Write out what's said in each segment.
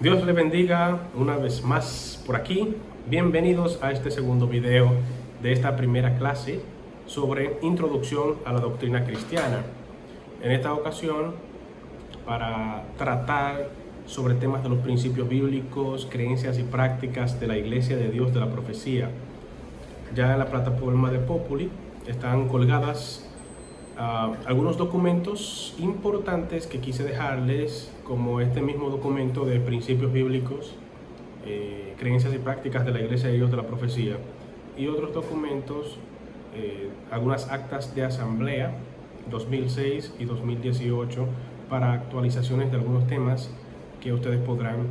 Dios les bendiga una vez más por aquí. Bienvenidos a este segundo video de esta primera clase sobre introducción a la doctrina cristiana. En esta ocasión, para tratar sobre temas de los principios bíblicos, creencias y prácticas de la Iglesia de Dios de la Profecía. Ya en la plataforma de Populi están colgadas algunos documentos importantes que quise dejarles, como este mismo documento de principios bíblicos, creencias y prácticas de la Iglesia de Dios de la Profecía, y otros documentos, algunas actas de asamblea 2006 y 2018 para actualizaciones de algunos temas que ustedes podrán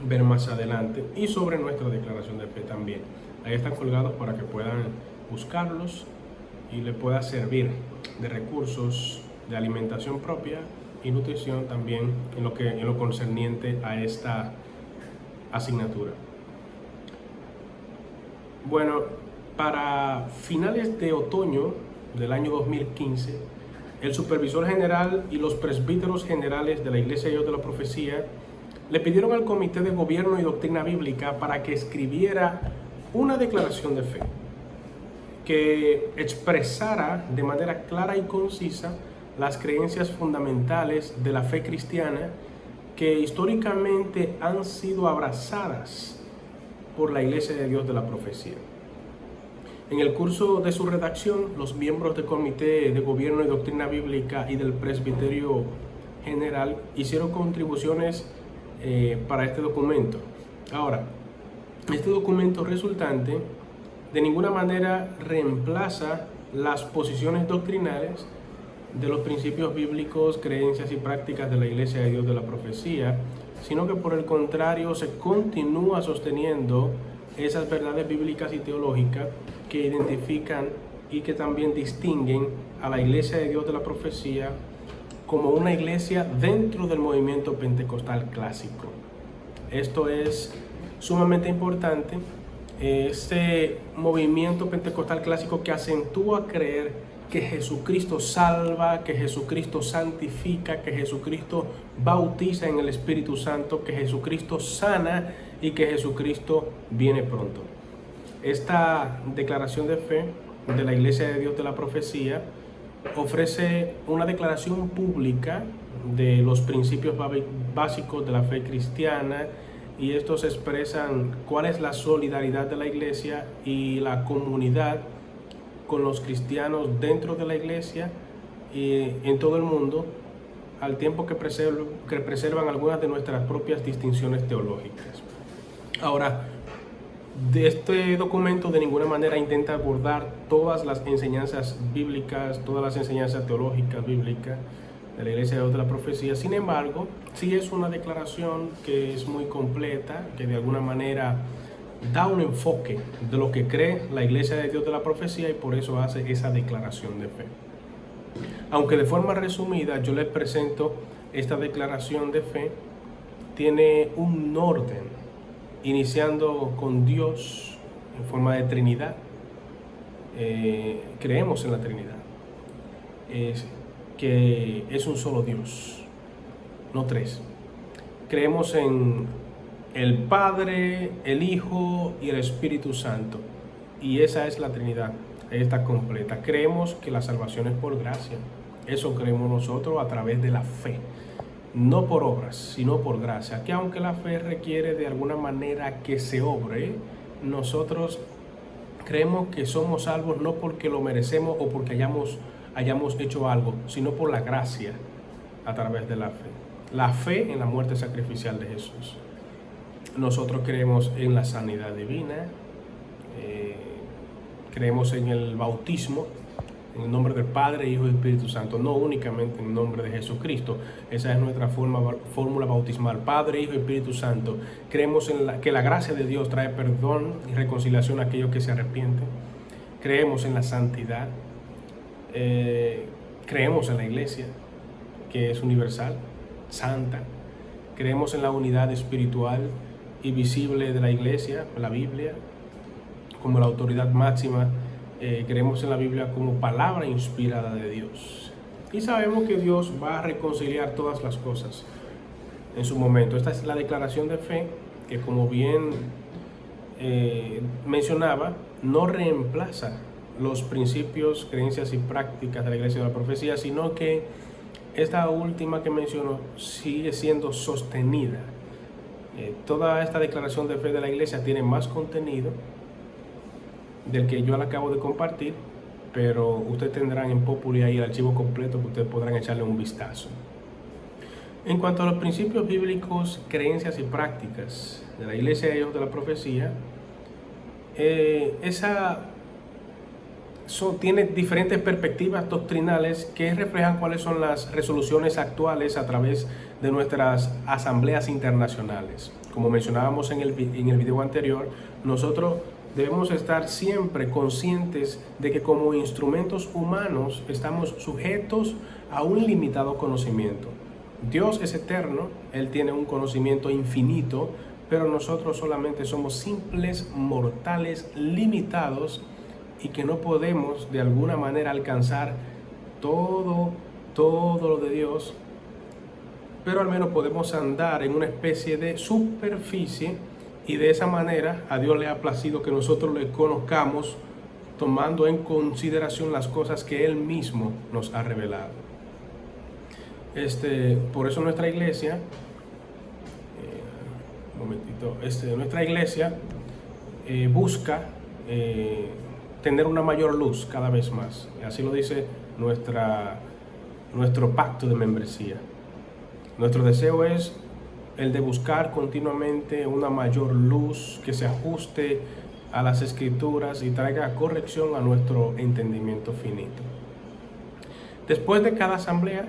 ver más adelante, y sobre nuestra declaración de fe también. Ahí están colgados para que puedan buscarlos y les pueda servir de recursos de alimentación propia y nutrición también en lo concerniente a esta asignatura. Bueno, para finales de otoño del año 2015, el supervisor general y los presbíteros generales de la Iglesia de Dios de la Profecía le pidieron al Comité de Gobierno y Doctrina Bíblica para que escribiera una declaración de fe que expresara de manera clara y concisa las creencias fundamentales de la fe cristiana que históricamente han sido abrazadas por la Iglesia de Dios de la Profecía. En el curso de su redacción, los miembros del Comité de Gobierno y Doctrina Bíblica y del Presbiterio General hicieron contribuciones para este documento. Ahora, este documento resultante de ninguna manera reemplaza las posiciones doctrinales de los principios bíblicos, creencias y prácticas de la Iglesia de Dios de la Profecía, sino que por el contrario se continúa sosteniendo esas verdades bíblicas y teológicas que identifican y que también distinguen a la Iglesia de Dios de la Profecía como una iglesia dentro del movimiento pentecostal clásico. Esto es sumamente importante. Este movimiento pentecostal clásico que acentúa creer que Jesucristo salva, que Jesucristo santifica, que Jesucristo bautiza en el Espíritu Santo, que Jesucristo sana y que Jesucristo viene pronto. Esta declaración de fe de la Iglesia de Dios de la Profecía ofrece una declaración pública de los principios básicos de la fe cristiana, y estos expresan cuál es la solidaridad de la Iglesia y la comunidad con los cristianos dentro de la Iglesia y en todo el mundo, al tiempo que preservan algunas de nuestras propias distinciones teológicas. Ahora, de este documento de ninguna manera intenta abordar todas las enseñanzas bíblicas, todas las enseñanzas teológicas bíblicas de la Iglesia de la Profecía. Sin embargo, sí es una declaración que es muy completa, que de alguna manera da un enfoque de lo que cree la Iglesia de Dios de la Profecía, y por eso hace esa declaración de fe. Aunque de forma resumida yo les presento esta declaración de fe, tiene un orden, iniciando con Dios en forma de Trinidad. Creemos en la Trinidad, que es un solo Dios, no tres. Creemos en el Padre, el Hijo y el Espíritu Santo, y esa es la Trinidad, está completa. Creemos que la salvación es por gracia, eso creemos nosotros a través de la fe, no por obras, sino por gracia, que aunque la fe requiere de alguna manera que se obre, nosotros creemos que somos salvos no porque lo merecemos o porque hayamos hecho algo, sino por la gracia a través de la fe. La fe en la muerte sacrificial de Jesús. Nosotros creemos en la sanidad divina, creemos en el bautismo, en el nombre del Padre, Hijo y Espíritu Santo, no únicamente en el nombre de Jesucristo. Esa es nuestra fórmula bautismal, Padre, Hijo y Espíritu Santo. Creemos en que la gracia de Dios trae perdón y reconciliación a aquellos que se arrepienten. Creemos en la santidad. Creemos en la Iglesia, que es universal, santa. Creemos en la unidad espiritual y visible de la Iglesia, la Biblia, como la autoridad máxima. Creemos en la Biblia como palabra inspirada de Dios. Y sabemos que Dios va a reconciliar todas las cosas. en su momento. Esta es la declaración de fe que, como bien mencionaba, no reemplaza los principios, creencias y prácticas de la Iglesia de la Profecía, sino que esta última que menciono sigue siendo sostenida. Toda esta declaración de fe de la Iglesia tiene más contenido del que yo le acabo de compartir, pero ustedes tendrán en Populi ahí el archivo completo que ustedes podrán echarle un vistazo. En cuanto a los principios bíblicos, creencias y prácticas de la Iglesia de Hijos de la Profecía, tiene diferentes perspectivas doctrinales que reflejan cuáles son las resoluciones actuales a través de nuestras asambleas internacionales. Como mencionábamos en el video anterior, nosotros debemos estar siempre conscientes de que como instrumentos humanos estamos sujetos a un limitado conocimiento. Dios es eterno, Él tiene un conocimiento infinito, pero nosotros solamente somos simples mortales limitados y que no podemos de alguna manera alcanzar todo lo de Dios, pero al menos podemos andar en una especie de superficie, y de esa manera a Dios le ha placido que nosotros le conozcamos tomando en consideración las cosas que Él mismo nos ha revelado. Por eso nuestra iglesia, nuestra iglesia busca tener una mayor luz cada vez más. Así lo dice nuestro pacto de membresía. Nuestro deseo es el de buscar continuamente una mayor luz que se ajuste a las Escrituras y traiga corrección a nuestro entendimiento finito. Después de cada asamblea,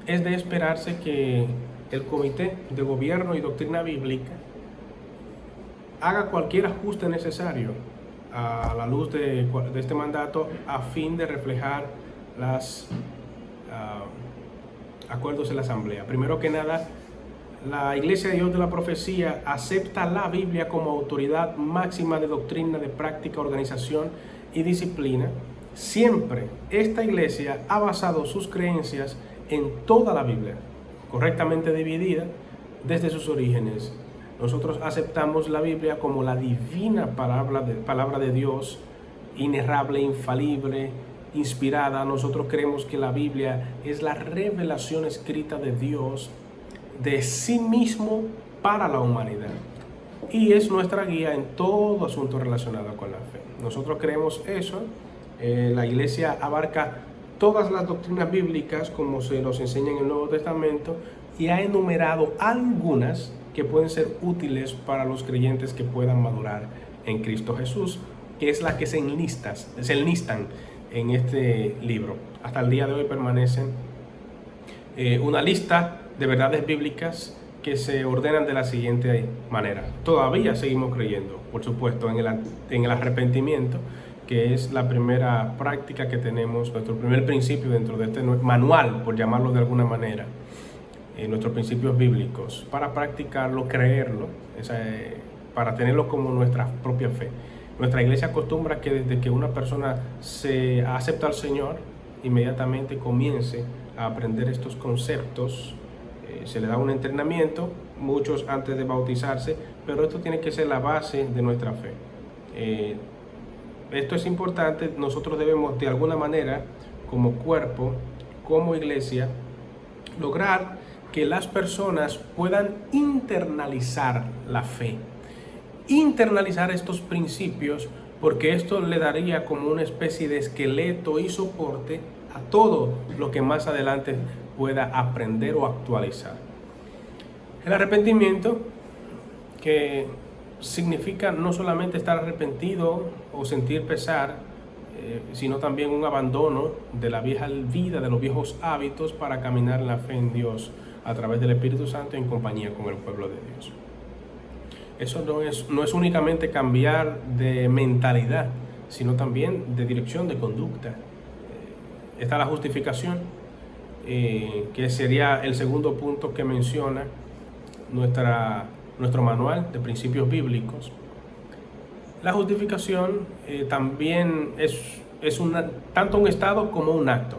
es de esperarse que el Comité de Gobierno y Doctrina Bíblica haga cualquier ajuste necesario a la luz de este mandato a fin de reflejar los acuerdos de la asamblea. Primero que nada, la Iglesia de Dios de la Profecía acepta la Biblia como autoridad máxima de doctrina, de práctica, organización y disciplina. Siempre esta iglesia ha basado sus creencias en toda la Biblia, correctamente dividida desde sus orígenes. Nosotros aceptamos la Biblia como la divina palabra de Dios, inerrable, infalible, inspirada. Nosotros creemos que la Biblia es la revelación escrita de Dios de sí mismo para la humanidad, y es nuestra guía en todo asunto relacionado con la fe. Nosotros creemos eso. La iglesia abarca todas las doctrinas bíblicas como se nos enseña en el Nuevo Testamento, y ha enumerado algunas que pueden ser útiles para los creyentes que puedan madurar en Cristo Jesús, que es la que se enlistan en este libro. Hasta el día de hoy permanecen una lista de verdades bíblicas que se ordenan de la siguiente manera. Todavía seguimos creyendo, por supuesto, en el arrepentimiento, que es la primera práctica que tenemos, nuestro primer principio dentro de este manual, por llamarlo de alguna manera, nuestros principios bíblicos, para practicarlo, creerlo, para tenerlo como nuestra propia fe. Nuestra iglesia acostumbra que desde que una persona se acepta al Señor, inmediatamente comience a aprender estos conceptos. Se le da un entrenamiento, muchos antes de bautizarse, pero esto tiene que ser la base de nuestra fe. Esto es importante. Nosotros debemos de alguna manera, como cuerpo, como iglesia, lograr que las personas puedan internalizar la fe, internalizar estos principios, porque esto le daría como una especie de esqueleto y soporte a todo lo que más adelante pueda aprender o actualizar. El arrepentimiento, que significa no solamente estar arrepentido o sentir pesar, sino también un abandono de la vieja vida, de los viejos hábitos, para caminar en la fe en Dios a través del Espíritu Santo en compañía con el pueblo de Dios. Eso no es únicamente cambiar de mentalidad, sino también de dirección, de conducta. Está la justificación, que sería el segundo punto que menciona nuestro manual de principios bíblicos. La justificación también es tanto un estado como un acto.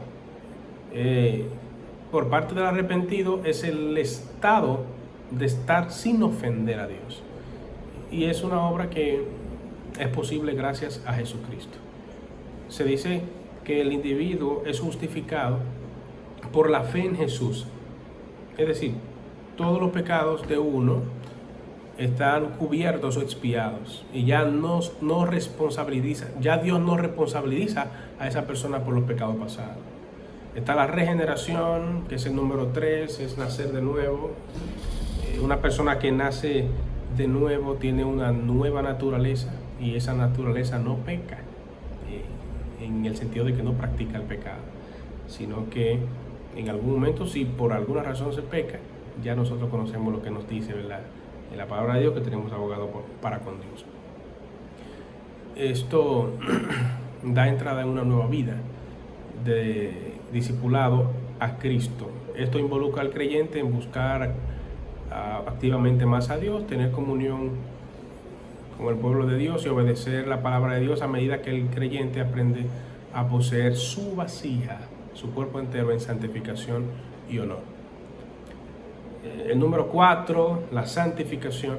Por parte del arrepentido es el estado de estar sin ofender a Dios. Y es una obra que es posible gracias a Jesucristo. Se dice que el individuo es justificado por la fe en Jesús. Es decir, todos los pecados de uno están cubiertos o expiados y ya Dios no responsabiliza a esa persona por los pecados pasados. Está la regeneración, que es el número 3, es nacer de nuevo. Una persona que nace de nuevo tiene una nueva naturaleza y esa naturaleza no peca, en el sentido de que no practica el pecado, sino que en algún momento, si por alguna razón se peca, ya nosotros conocemos lo que nos dice, ¿verdad?, en la palabra de Dios, que tenemos abogado para con Dios. Esto da entrada en una nueva vida de discipulado a Cristo. Esto involucra al creyente en buscar activamente más a Dios, tener comunión con el pueblo de Dios y obedecer la palabra de Dios a medida que el creyente aprende a poseer su vasija, su cuerpo entero, en santificación y honor. El número 4, la santificación.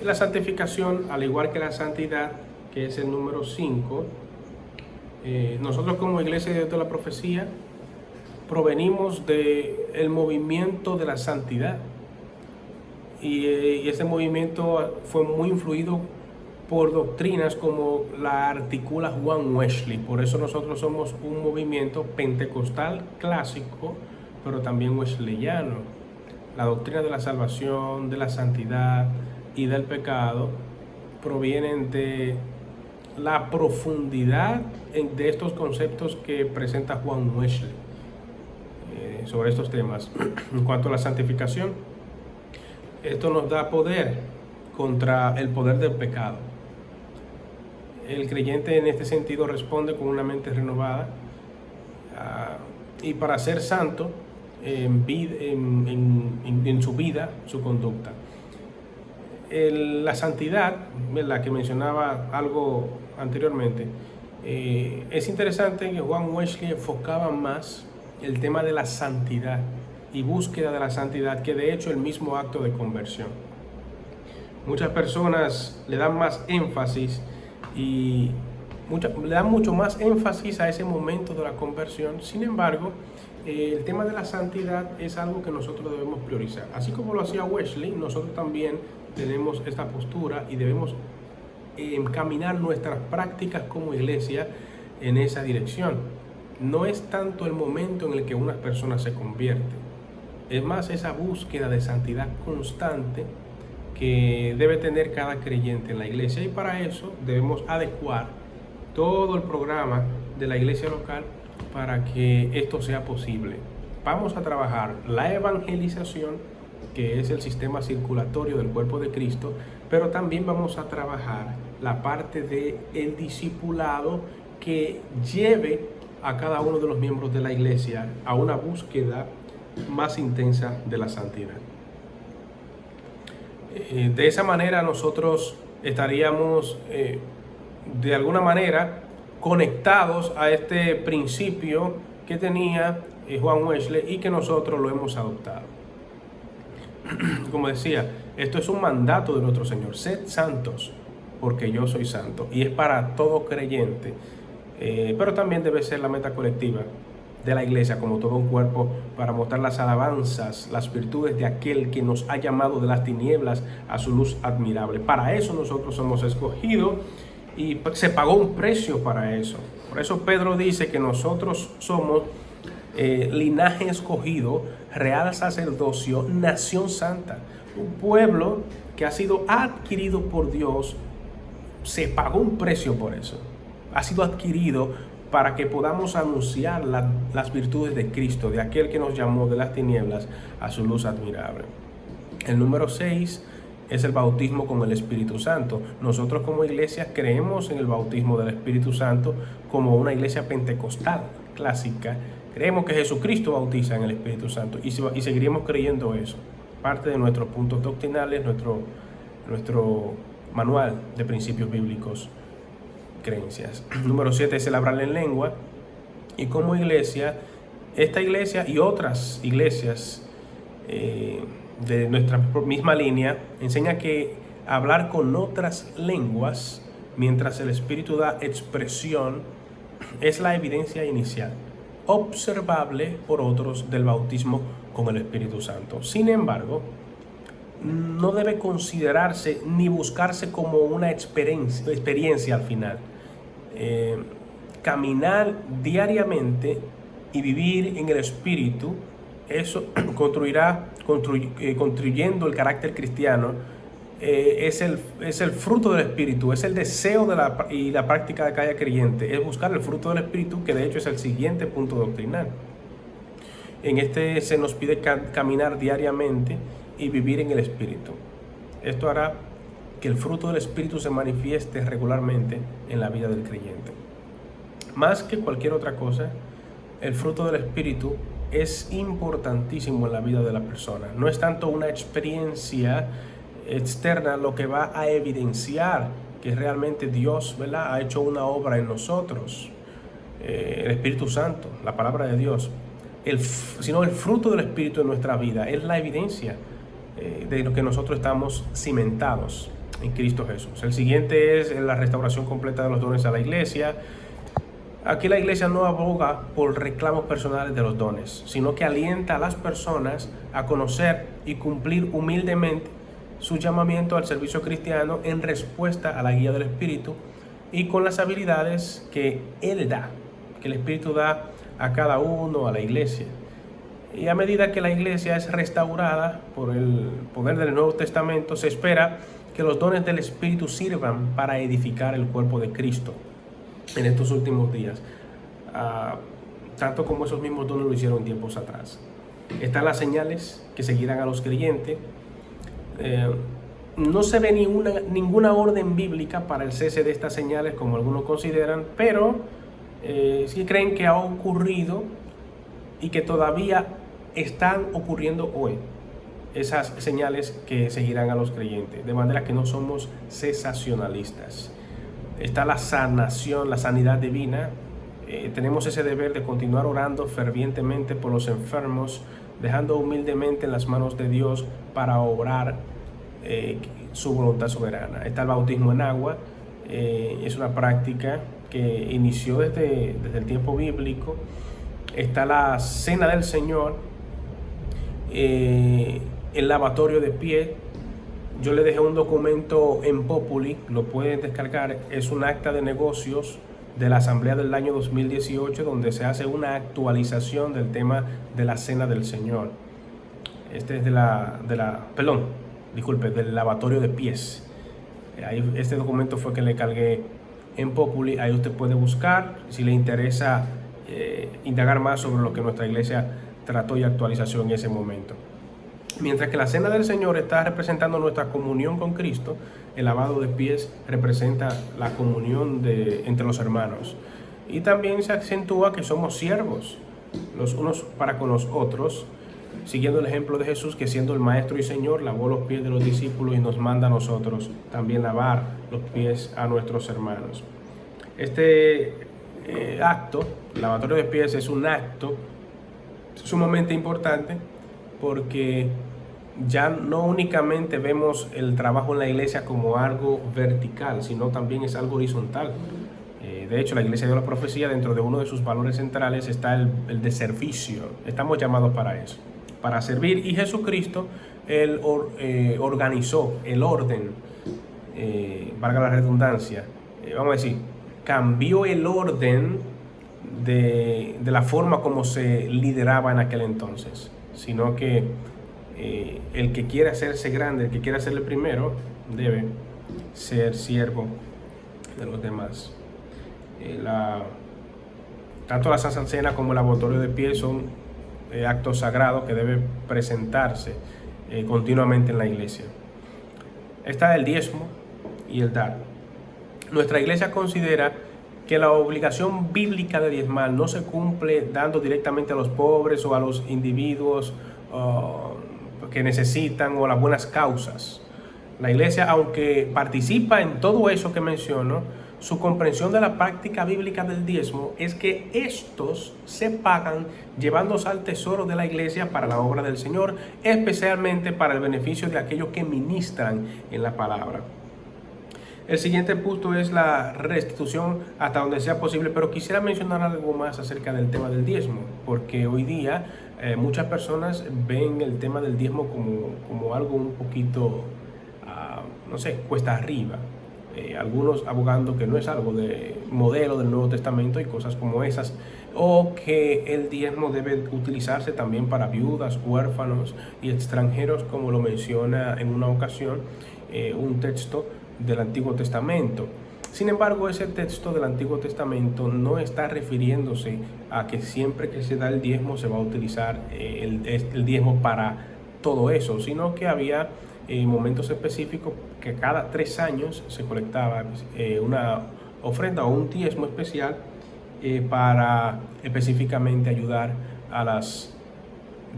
Y la santificación, al igual que la santidad, que es el número 5, nosotros como Iglesia de Dios de la Profecía provenimos del movimiento de la santidad. Y ese movimiento fue muy influido por doctrinas como la articula Juan Wesley. Por eso nosotros somos un movimiento pentecostal clásico, pero también wesleyano. La doctrina de la salvación, de la santidad y del pecado provienen de la profundidad de estos conceptos que presenta Juan Wesley sobre estos temas. En cuanto a la santificación, esto nos da poder contra el poder del pecado. El creyente en este sentido responde con una mente renovada y para ser santo en su vida, su conducta. La santidad, la que mencionaba algo anteriormente, es interesante que Juan Wesley enfocaba más el tema de la santidad y búsqueda de la santidad que de hecho el mismo acto de conversión. Muchas personas le dan más énfasis le dan mucho más énfasis a ese momento de la conversión. Sin embargo, el tema de la santidad es algo que nosotros debemos priorizar. Así como lo hacía Wesley, nosotros también tenemos esta postura y debemos encaminar nuestras prácticas como iglesia en esa dirección. No es tanto el momento en el que una persona se convierte, es más esa búsqueda de santidad constante que debe tener cada creyente en la iglesia, y para eso debemos adecuar todo el programa de la iglesia local para que esto sea posible. Vamos a trabajar la evangelización, que es el sistema circulatorio del cuerpo de Cristo, pero también vamos a trabajar la parte del discipulado que lleve a cada uno de los miembros de la iglesia a una búsqueda más intensa de la santidad. De esa manera nosotros estaríamos de alguna manera conectados a este principio que tenía Juan Wesley y que nosotros lo hemos adoptado. Como decía, esto es un mandato de nuestro Señor: sed santos porque yo soy santo, y es para todo creyente, pero también debe ser la meta colectiva de la iglesia como todo un cuerpo, para mostrar las alabanzas, las virtudes de aquel que nos ha llamado de las tinieblas a su luz admirable. Para eso nosotros somos escogidos y se pagó un precio para eso. Por eso Pedro dice que nosotros somos linaje escogido, real sacerdocio, nación santa, un pueblo que ha sido adquirido por Dios. Se pagó un precio por eso, ha sido adquirido para que podamos anunciar las virtudes de Cristo, de aquel que nos llamó de las tinieblas a su luz admirable. El número 6 es el bautismo con el Espíritu Santo. Nosotros como iglesia creemos en el bautismo del Espíritu Santo como una iglesia pentecostal clásica. Creemos que Jesucristo bautiza en el Espíritu Santo y seguiremos creyendo eso. Parte de nuestros puntos doctrinales, nuestro manual de principios bíblicos, creencias. Número 7 es el hablar en lengua. Y como iglesia, esta iglesia y otras iglesias de nuestra misma línea, enseña que hablar con otras lenguas mientras el Espíritu da expresión es la evidencia inicial, observable por otros del bautismo con el Espíritu Santo. Sin embargo, no debe considerarse ni buscarse como una experiencia al final. Caminar diariamente y vivir en el Espíritu, eso construyendo el carácter cristiano, es el fruto del Espíritu, es el deseo y la práctica de cada creyente, es buscar el fruto del Espíritu, que de hecho es el siguiente punto doctrinal. En este se nos pide caminar diariamente y vivir en el Espíritu. Esto hará que el fruto del Espíritu se manifieste regularmente en la vida del creyente. Más que cualquier otra cosa, el fruto del Espíritu es importantísimo en la vida de la persona. No es tanto una experiencia externa lo que va a evidenciar que realmente Dios, ¿verdad?, ha hecho una obra en nosotros, el Espíritu Santo, la palabra de Dios, sino el fruto del Espíritu en nuestra vida es la evidencia de lo que nosotros estamos cimentados en Cristo Jesús. El siguiente es la restauración completa de los dones a la iglesia. Aquí la iglesia no aboga por reclamos personales de los dones, sino que alienta a las personas a conocer y cumplir humildemente su llamamiento al servicio cristiano en respuesta a la guía del Espíritu y con las habilidades que Él da, que el Espíritu da a cada uno, a la iglesia. Y a medida que la iglesia es restaurada por el poder del Nuevo Testamento, se espera que los dones del Espíritu sirvan para edificar el cuerpo de Cristo en estos últimos días, tanto como esos mismos dones lo hicieron tiempos atrás. Están las señales que seguirán a los creyentes. No se ve ninguna orden bíblica para el cese de estas señales, como algunos consideran, pero sí creen que ha ocurrido y que todavía están ocurriendo hoy esas señales que seguirán a los creyentes, de manera que no somos cesacionalistas. Está la sanación, la sanidad divina. Tenemos ese deber de continuar orando fervientemente por los enfermos, dejando humildemente en las manos de Dios para obrar su voluntad soberana. Está el bautismo en agua. Es una práctica que inició desde el tiempo bíblico. Está la cena del Señor, el lavatorio de pies. Yo le dejé un documento en Populi, lo pueden descargar. Es un acta de negocios de la Asamblea del año 2018, donde se hace una actualización del tema de la cena del Señor. Este es del lavatorio de pies. Este documento fue que le cargué en Populi. Ahí usted puede buscar si le interesa indagar más sobre lo que nuestra iglesia trató y actualización en ese momento. Mientras que la cena del Señor está representando nuestra comunión con Cristo, el lavado de pies representa la comunión entre los hermanos. Y también se acentúa que somos siervos los unos para con los otros, siguiendo el ejemplo de Jesús, que siendo el Maestro y Señor, lavó los pies de los discípulos y nos manda a nosotros también lavar los pies a nuestros hermanos. Este acto, lavatorio de pies, es un acto sumamente importante, porque ya no únicamente vemos el trabajo en la iglesia como algo vertical, sino también es algo horizontal. De hecho, la Iglesia de la Profecía, dentro de uno de sus valores centrales está el de servicio. Estamos llamados para eso, para servir. Y Jesucristo, Él organizó el orden, valga la redundancia, vamos a decir, cambió el orden de la forma como se lideraba en aquel entonces, sino que el que quiera hacerse grande, el que quiera ser el primero, debe ser siervo de los demás. Tanto la Santa Cena como el lavatorio de pies son actos sagrados que deben presentarse continuamente en la iglesia. Está el diezmo y el dar. Nuestra iglesia considera que la obligación bíblica de diezmar no se cumple dando directamente a los pobres o a los individuos que necesitan o las buenas causas. La iglesia, aunque participa en todo eso que menciono, su comprensión de la práctica bíblica del diezmo es que estos se pagan llevándose al tesoro de la iglesia para la obra del Señor, especialmente para el beneficio de aquellos que ministran en la palabra. El siguiente punto es la restitución hasta donde sea posible, pero quisiera mencionar algo más acerca del tema del diezmo, porque hoy día muchas personas ven el tema del diezmo como algo un poquito, no sé, cuesta arriba. Algunos abogando que no es algo de modelo del Nuevo Testamento y cosas como esas, o que el diezmo debe utilizarse también para viudas, huérfanos y extranjeros, como lo menciona en una ocasión un texto del Antiguo Testamento. Sin embargo, ese texto del Antiguo Testamento no está refiriéndose a que siempre que se da el diezmo se va a utilizar el diezmo para todo eso, sino que había momentos específicos que cada 3 años se colectaba una ofrenda o un diezmo especial para específicamente ayudar a las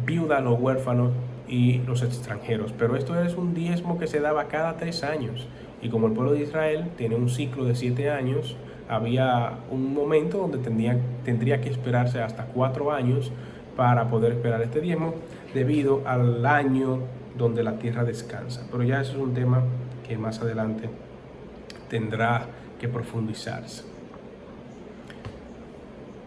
viudas, los huérfanos y los extranjeros. Pero esto es un diezmo que se daba cada 3 años. Y como el pueblo de Israel tiene un ciclo de 7 años, había un momento donde tendría que esperarse hasta 4 años para poder esperar este diezmo, debido al año donde la tierra descansa. Pero ya eso es un tema que más adelante tendrá que profundizarse.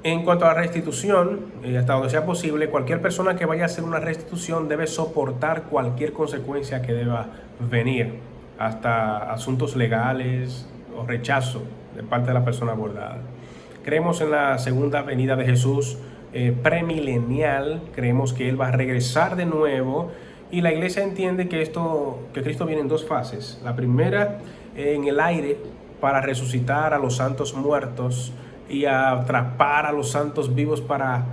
En cuanto a la restitución, hasta donde sea posible, cualquier persona que vaya a hacer una restitución debe soportar cualquier consecuencia que deba venir, hasta asuntos legales o rechazo de parte de la persona abordada. Creemos en la segunda venida de Jesús premilenial, creemos que Él va a regresar de nuevo, y la iglesia entiende que Cristo viene en 2 fases. La primera, en el aire, para resucitar a los santos muertos y a atrapar a los santos vivos para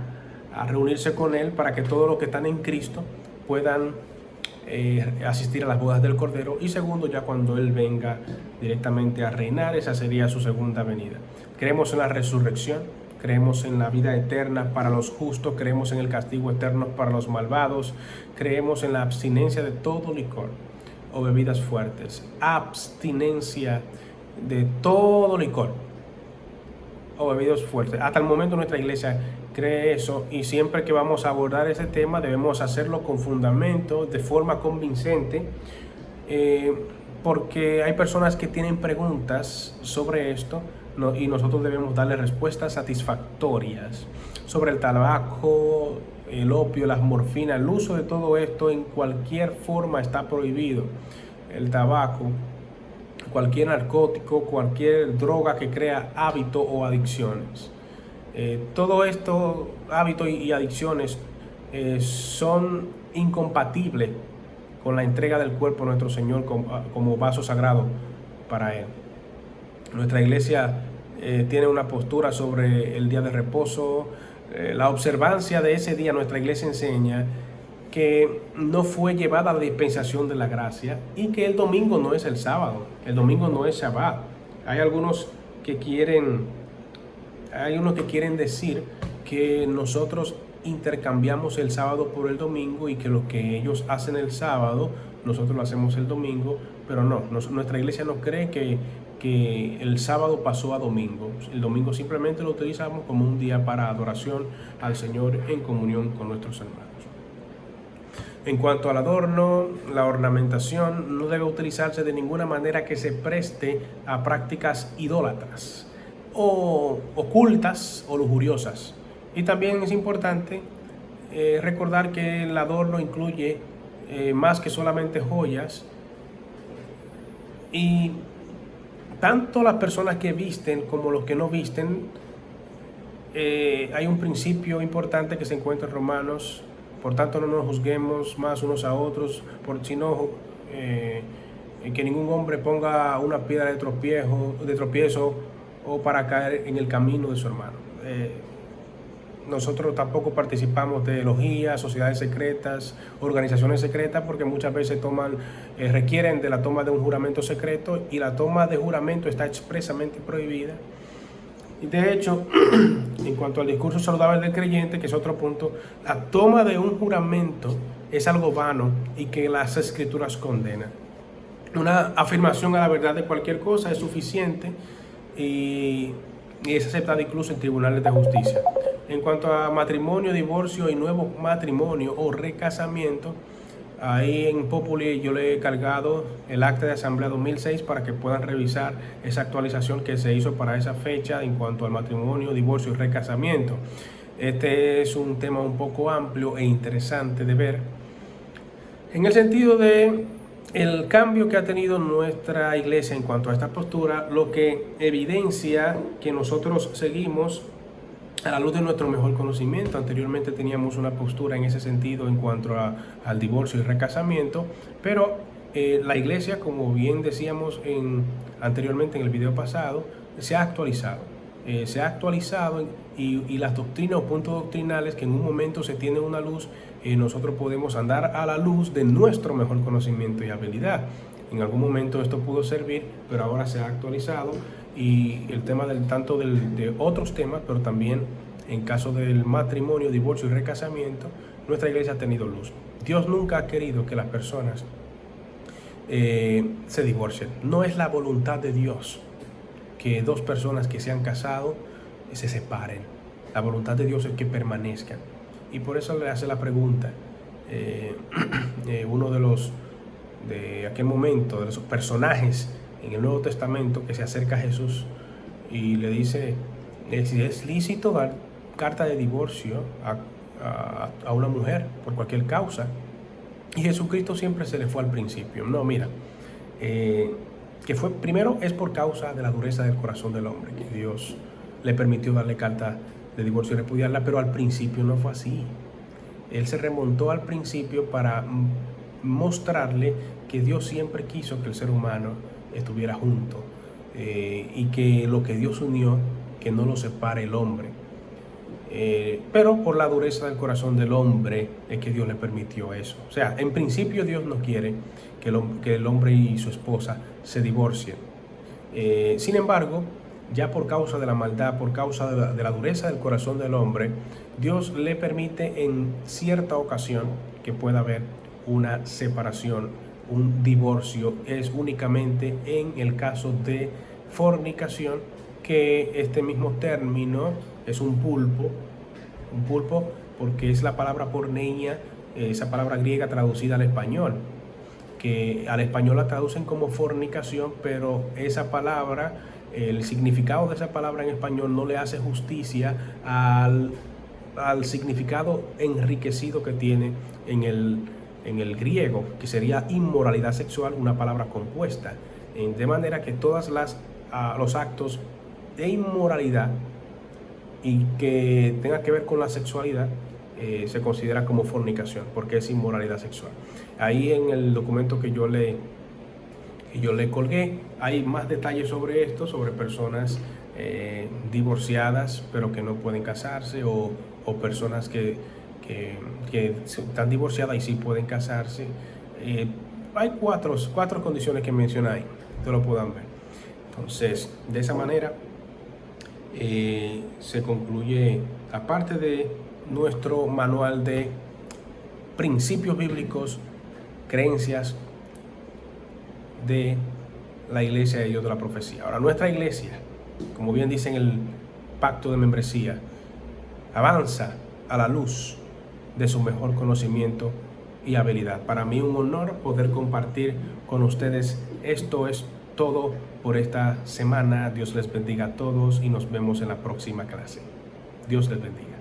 reunirse con Él, para que todos los que están en Cristo puedan asistir a las bodas del Cordero. Y segundo, ya cuando Él venga directamente a reinar, esa sería su segunda venida. Creemos en la resurrección, creemos en la vida eterna para los justos, creemos en el castigo eterno para los malvados, creemos en la abstinencia de todo licor o bebidas fuertes, abstinencia de todo licor o bebidas fuertes. Hasta el momento nuestra iglesia cree eso, y siempre que vamos a abordar ese tema debemos hacerlo con fundamento, de forma convincente, porque hay personas que tienen preguntas sobre esto, y nosotros debemos darle respuestas satisfactorias sobre el tabaco, el opio, las morfinas. El uso de todo esto en cualquier forma está prohibido. El tabaco, cualquier narcótico, cualquier droga que crea hábito o adicciones. Todo esto, hábitos y adicciones, son incompatibles con la entrega del cuerpo de nuestro Señor como vaso sagrado para Él. Nuestra iglesia tiene una postura sobre el día de reposo. La observancia de ese día, nuestra iglesia enseña que no fue llevada a la dispensación de la gracia, y que el domingo no es el sábado, el domingo no es Shabbat. Hay unos que quieren decir que nosotros intercambiamos el sábado por el domingo, y que lo que ellos hacen el sábado, nosotros lo hacemos el domingo, pero no, nuestra iglesia no cree que el sábado pasó a domingo. El domingo simplemente lo utilizamos como un día para adoración al Señor en comunión con nuestros hermanos. En cuanto al adorno, la ornamentación no debe utilizarse de ninguna manera que se preste a prácticas idólatras o ocultas o lujuriosas. Y también es importante recordar que el adorno incluye más que solamente joyas, y tanto las personas que visten como los que no visten, hay un principio importante que se encuentra en Romanos: por tanto no nos juzguemos más unos a otros, sino que ningún hombre ponga una piedra de tropiezo o para caer en el camino de su hermano. Nosotros tampoco participamos de logias, sociedades secretas, organizaciones secretas, porque muchas veces requieren de la toma de un juramento secreto, y la toma de juramento está expresamente prohibida. Y de hecho, en cuanto al discurso saludable del creyente, que es otro punto, la toma de un juramento es algo vano y que las Escrituras condenan. Una afirmación a la verdad de cualquier cosa es suficiente y es aceptada incluso en tribunales de justicia. En cuanto a matrimonio, divorcio y nuevo matrimonio o recasamiento, ahí en Populi yo le he cargado el acta de asamblea 2006 para que puedan revisar esa actualización que se hizo para esa fecha en cuanto al matrimonio, divorcio y recasamiento. Este es un tema un poco amplio e interesante de ver en el sentido de el cambio que ha tenido nuestra iglesia en cuanto a esta postura, lo que evidencia que nosotros seguimos a la luz de nuestro mejor conocimiento. Anteriormente teníamos una postura en ese sentido en cuanto al divorcio y recasamiento, pero la iglesia, como bien decíamos anteriormente en el video pasado, se ha actualizado. Y las doctrinas o puntos doctrinales que en un momento se tiene una luz, nosotros podemos andar a la luz de nuestro mejor conocimiento y habilidad. En algún momento esto pudo servir, pero ahora se ha actualizado, y el tema de otros temas, pero también en caso del matrimonio, divorcio y recasamiento, nuestra iglesia ha tenido luz. Dios nunca ha querido que las personas se divorcien. No es la voluntad de Dios que dos personas que se han casado se separen. La voluntad de Dios es que permanezcan. Y por eso le hace la pregunta uno de aquel momento, de esos personajes en el Nuevo Testamento, que se acerca a Jesús y le dice si es lícito dar carta de divorcio a una mujer por cualquier causa. Y Jesucristo siempre se le fue al principio. No, mira, que fue primero es por causa de la dureza del corazón del hombre que Dios le permitió darle carta de divorcio y repudiarla, pero al principio no fue así. Él se remontó al principio para mostrarle que Dios siempre quiso que el ser humano estuviera junto, y que lo que Dios unió, que no lo separe el hombre. Pero por la dureza del corazón del hombre es que Dios le permitió eso. O sea, en principio Dios no quiere que el hombre y su esposa se divorcien. Sin embargo, ya por causa de la maldad, por causa de la dureza del corazón del hombre, Dios le permite en cierta ocasión que pueda haber una separación, un divorcio. Es únicamente en el caso de fornicación, que este mismo término es un pulpo porque es la palabra porneia, esa palabra griega traducida al español, que al español la traducen como fornicación, pero esa palabra, el significado de esa palabra en español no le hace justicia al significado enriquecido que tiene en el griego, que sería inmoralidad sexual, una palabra compuesta, de manera que todas los actos de inmoralidad y que tenga que ver con la sexualidad se considera como fornicación, porque es inmoralidad sexual. Ahí en el documento que yo le colgué hay más detalles sobre esto, sobre personas divorciadas pero que no pueden casarse, o personas que están divorciadas y sí pueden casarse. Hay cuatro condiciones que mencioné ahí, ustedes lo puedan ver. Entonces, de esa manera se concluye, aparte de nuestro manual de principios bíblicos, creencias de la iglesia de Dios de la profecía. Ahora, nuestra iglesia, como bien dice en el pacto de membresía, avanza a la luz de su mejor conocimiento y habilidad. Para mí un honor poder compartir con ustedes. Esto es todo por esta semana. Dios les bendiga a todos y nos vemos en la próxima clase. Dios les bendiga.